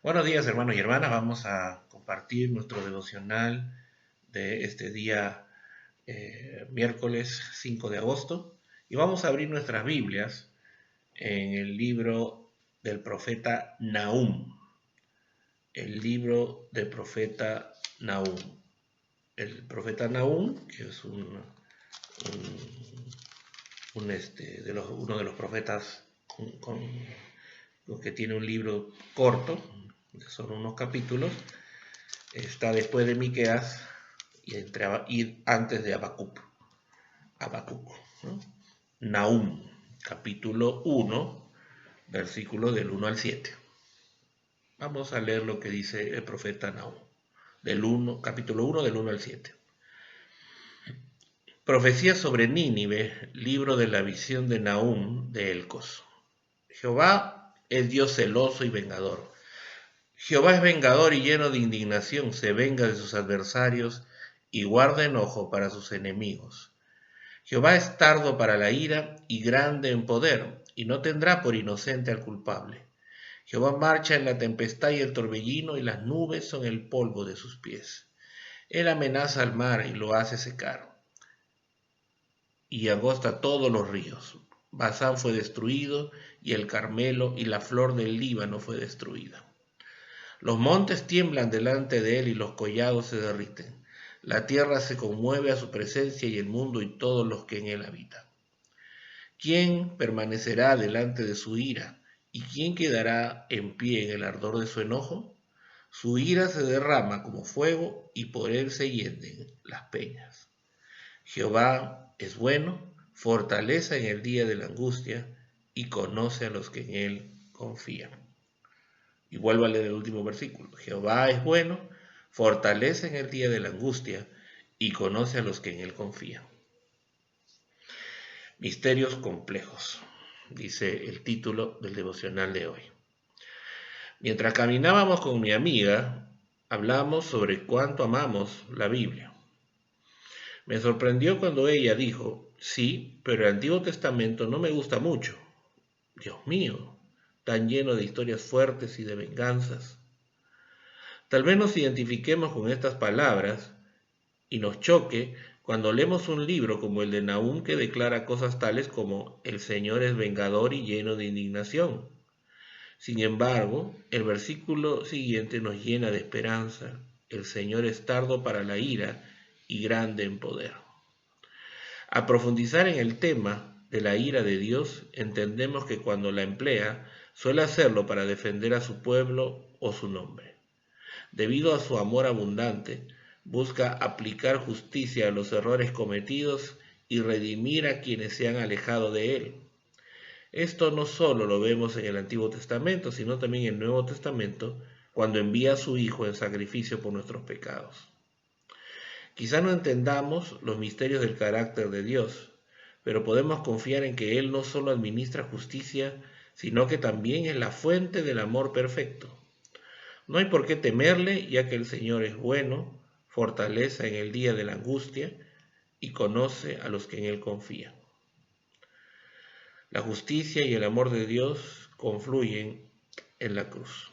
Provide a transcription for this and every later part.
Buenos días, hermanos y hermanas. Vamos a compartir nuestro devocional de este día miércoles 5 de agosto y vamos a abrir nuestras Biblias en el libro del profeta Nahum. El libro del profeta Nahum. El profeta Nahum, que es uno de los profetas que tiene un libro corto, que son unos capítulos. Está después de Miqueas y antes de Habacuc, ¿no? Nahum, capítulo 1, versículos del 1 al 7. Vamos a leer lo que dice el profeta Nahum, capítulo 1, del 1 al 7. Profecía sobre Nínive, libro de la visión de Nahum de Elcos. Jehová es Dios celoso y vengador. Jehová es vengador y lleno de indignación, se venga de sus adversarios y guarda enojo para sus enemigos. Jehová es tardo para la ira y grande en poder, y no tendrá por inocente al culpable. Jehová marcha en la tempestad y el torbellino, y las nubes son el polvo de sus pies. Él amenaza al mar y lo hace secar, y agosta todos los ríos. Basán fue destruido, y el Carmelo y la flor del Líbano fue destruida. Los montes tiemblan delante de él y los collados se derriten. La tierra se conmueve a su presencia y el mundo y todos los que en él habitan. ¿Quién permanecerá delante de su ira? ¿Y quién quedará en pie en el ardor de su enojo? Su ira se derrama como fuego y por él se hienden las peñas. Jehová es bueno, fortaleza en el día de la angustia y conoce a los que en él confían. Y vuelvo a leer el último versículo. Jehová es bueno, fortalece en el día de la angustia y conoce a los que en él confían. Misterios complejos, dice el título del devocional de hoy. Mientras caminábamos con mi amiga, hablamos sobre cuánto amamos la Biblia. Me sorprendió cuando ella dijo, sí, pero el Antiguo Testamento no me gusta mucho. Dios mío, tan lleno de historias fuertes y de venganzas. Tal vez nos identifiquemos con estas palabras y nos choque cuando leemos un libro como el de Nahum que declara cosas tales como el Señor es vengador y lleno de indignación. Sin embargo, el versículo siguiente nos llena de esperanza. El Señor es tardo para la ira y grande en poder. Al profundizar en el tema de la ira de Dios, entendemos que cuando la emplea, suele hacerlo para defender a su pueblo o su nombre. Debido a su amor abundante, busca aplicar justicia a los errores cometidos y redimir a quienes se han alejado de él. Esto no solo lo vemos en el Antiguo Testamento, sino también en el Nuevo Testamento, cuando envía a su Hijo en sacrificio por nuestros pecados. Quizá no entendamos los misterios del carácter de Dios, pero podemos confiar en que Él no solo administra justicia, sino que también es la fuente del amor perfecto. No hay por qué temerle, ya que el Señor es bueno, fortaleza en el día de la angustia y conoce a los que en Él confían. La justicia y el amor de Dios confluyen en la cruz.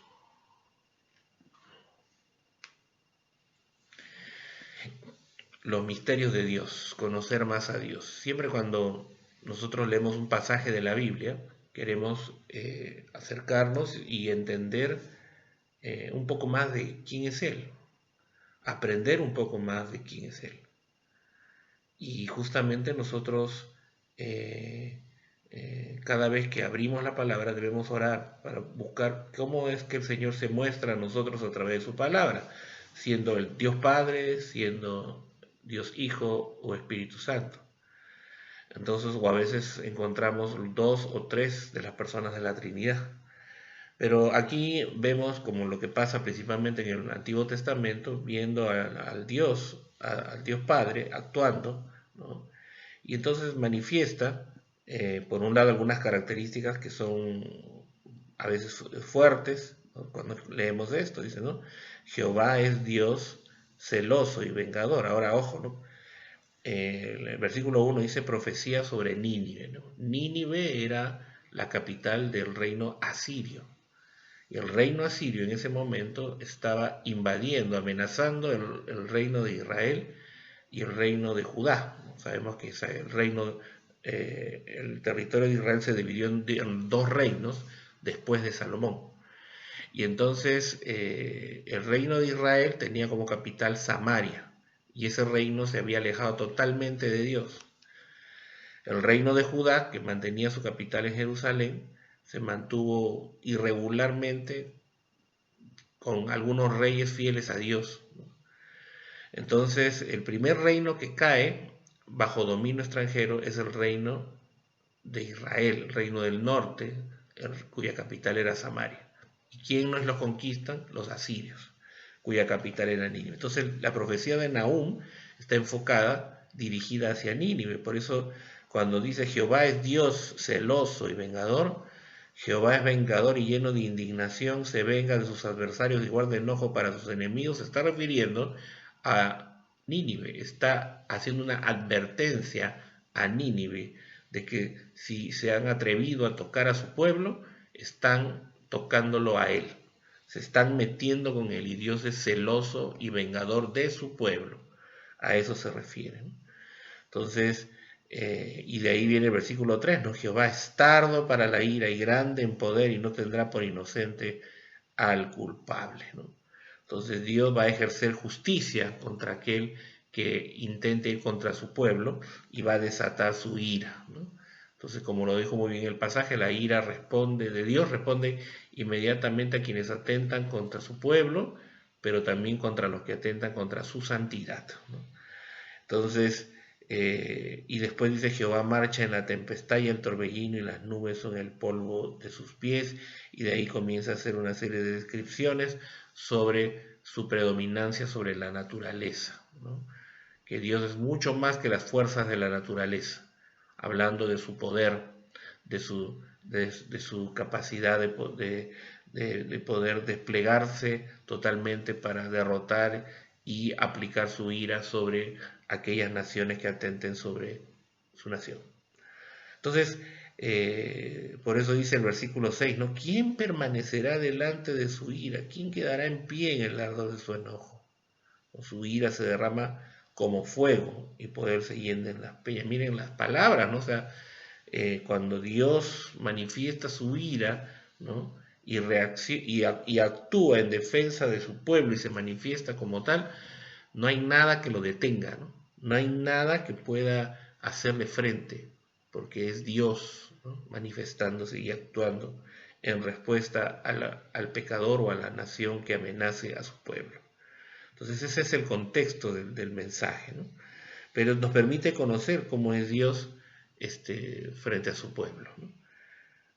Los misterios de Dios, conocer más a Dios. Siempre cuando nosotros leemos un pasaje de la Biblia, queremos acercarnos y entender un poco más de quién es Él, aprender un poco más de quién es Él. Y justamente nosotros, cada vez que abrimos la palabra, debemos orar para buscar cómo es que el Señor se muestra a nosotros a través de su palabra, siendo el Dios Padre, siendo Dios Hijo o Espíritu Santo. Entonces, o a veces encontramos dos o tres de las personas de la Trinidad. Pero aquí vemos como lo que pasa principalmente en el Antiguo Testamento, viendo al Dios Padre actuando, ¿no? Y entonces manifiesta, por un lado, algunas características que son a veces fuertes, ¿no? Cuando leemos esto, dice, ¿no? Jehová es Dios celoso y vengador. Ahora, ojo, ¿no? El versículo 1 dice profecía sobre Nínive, ¿no? Nínive era la capital del reino asirio. Y el reino asirio en ese momento estaba invadiendo, amenazando el reino de Israel y el reino de Judá. Sabemos que el territorio de Israel se dividió en dos reinos después de Salomón. Y entonces el reino de Israel tenía como capital Samaria, y ese reino se había alejado totalmente de Dios. El reino de Judá, que mantenía su capital en Jerusalén, se mantuvo irregularmente con algunos reyes fieles a Dios. Entonces, el primer reino que cae bajo dominio extranjero es el reino de Israel, el reino del norte, cuya capital era Samaria. ¿Y quién nos lo conquistan? Los asirios, cuya capital era Nínive. Entonces, la profecía de Nahum está enfocada, dirigida hacia Nínive. Por eso, cuando dice Jehová es Dios celoso y vengador, Jehová es vengador y lleno de indignación, se venga de sus adversarios y guarda enojo para sus enemigos, se está refiriendo a Nínive, está haciendo una advertencia a Nínive de que si se han atrevido a tocar a su pueblo, están tocándolo a él, se están metiendo con él, y Dios es celoso y vengador de su pueblo. A eso se refiere. Entonces, y de ahí viene el versículo 3, ¿no? Jehová es tardo para la ira y grande en poder y no tendrá por inocente al culpable, ¿no? Entonces Dios va a ejercer justicia contra aquel que intente ir contra su pueblo y va a desatar su ira, ¿no? Entonces, como lo dijo muy bien el pasaje, la ira de Dios responde inmediatamente a quienes atentan contra su pueblo, pero también contra los que atentan contra su santidad, ¿no? Entonces, y después dice, Jehová marcha en la tempestad y el torbellino y las nubes son el polvo de sus pies, y de ahí comienza a hacer una serie de descripciones sobre su predominancia sobre la naturaleza, ¿no? Que Dios es mucho más que las fuerzas de la naturaleza, hablando de su poder, de su capacidad de poder desplegarse totalmente para derrotar y aplicar su ira sobre aquellas naciones que atenten sobre su nación. Entonces, por eso dice el versículo 6, ¿no? ¿Quién permanecerá delante de su ira? ¿Quién quedará en pie en el ardor de su enojo? O su ira se derrama como fuego y poder se hiende en las peñas. Miren las palabras, ¿no? O sea, cuando Dios manifiesta su ira, ¿no? y actúa en defensa de su pueblo y se manifiesta como tal, no hay nada que lo detenga, ¿no? No hay nada que pueda hacerle frente, porque es Dios, ¿no? Manifestándose y actuando en respuesta al pecador o a la nación que amenace a su pueblo. Entonces ese es el contexto del mensaje, ¿no? Pero nos permite conocer cómo es Dios frente a su pueblo, ¿no?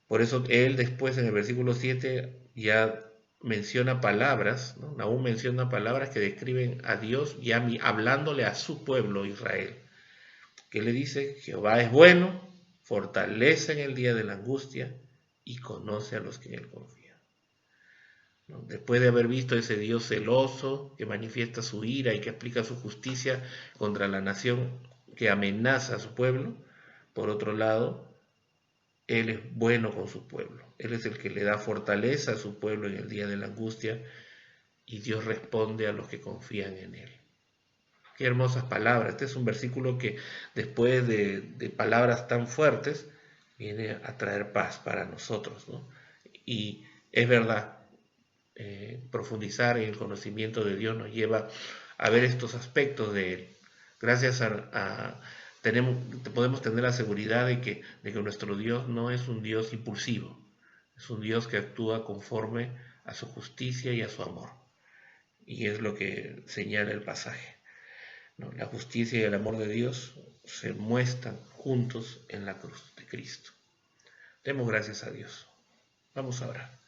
Por eso él después en el versículo 7 ya menciona palabras, ¿no? Nahum menciona palabras que describen a Dios ya hablándole a su pueblo Israel, que le dice, Jehová es bueno, fortalece en el día de la angustia y conoce a los que en él confían, ¿no? Después de haber visto ese Dios celoso que manifiesta su ira y que aplica su justicia contra la nación que amenaza a su pueblo, por otro lado, Él es bueno con su pueblo. Él es el que le da fortaleza a su pueblo en el día de la angustia, y Dios responde a los que confían en Él. Qué hermosas palabras. Este es un versículo que después de palabras tan fuertes viene a traer paz para nosotros, ¿no? Y es verdad, profundizar en el conocimiento de Dios nos lleva a ver estos aspectos de Él. Gracias podemos tener la seguridad de que nuestro Dios no es un Dios impulsivo, es un Dios que actúa conforme a su justicia y a su amor. Y es lo que señala el pasaje, ¿no? La justicia y el amor de Dios se muestran juntos en la cruz de Cristo. Demos gracias a Dios. Vamos a orar.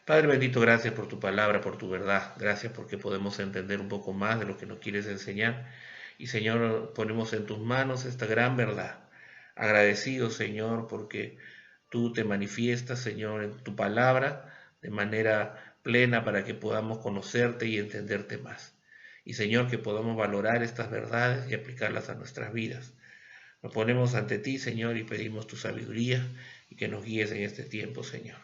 Padre bendito, gracias por tu palabra, por tu verdad. Gracias porque podemos entender un poco más de lo que nos quieres enseñar. Y Señor, ponemos en tus manos esta gran verdad. Agradecido, Señor, porque tú te manifiestas, Señor, en tu palabra de manera plena para que podamos conocerte y entenderte más. Y Señor, que podamos valorar estas verdades y aplicarlas a nuestras vidas. Nos ponemos ante ti, Señor, y pedimos tu sabiduría y que nos guíes en este tiempo, Señor.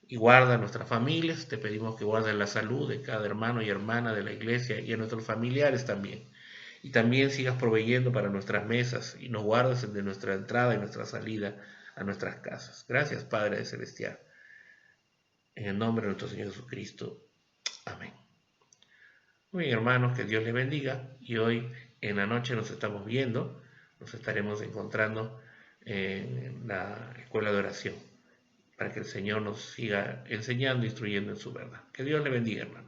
y guarda a nuestras familias. Te pedimos que guardes la salud de cada hermano y hermana de la iglesia y a nuestros familiares también. Y también sigas proveyendo para nuestras mesas y nos guardes de nuestra entrada y nuestra salida a nuestras casas. Gracias, Padre Celestial. En el nombre de nuestro Señor Jesucristo. Amén. Muy bien, hermanos, que Dios les bendiga. Y hoy en la noche nos estamos viendo, nos estaremos encontrando en la escuela de oración, para que el Señor nos siga enseñando e instruyendo en su verdad. Que Dios le bendiga, hermano.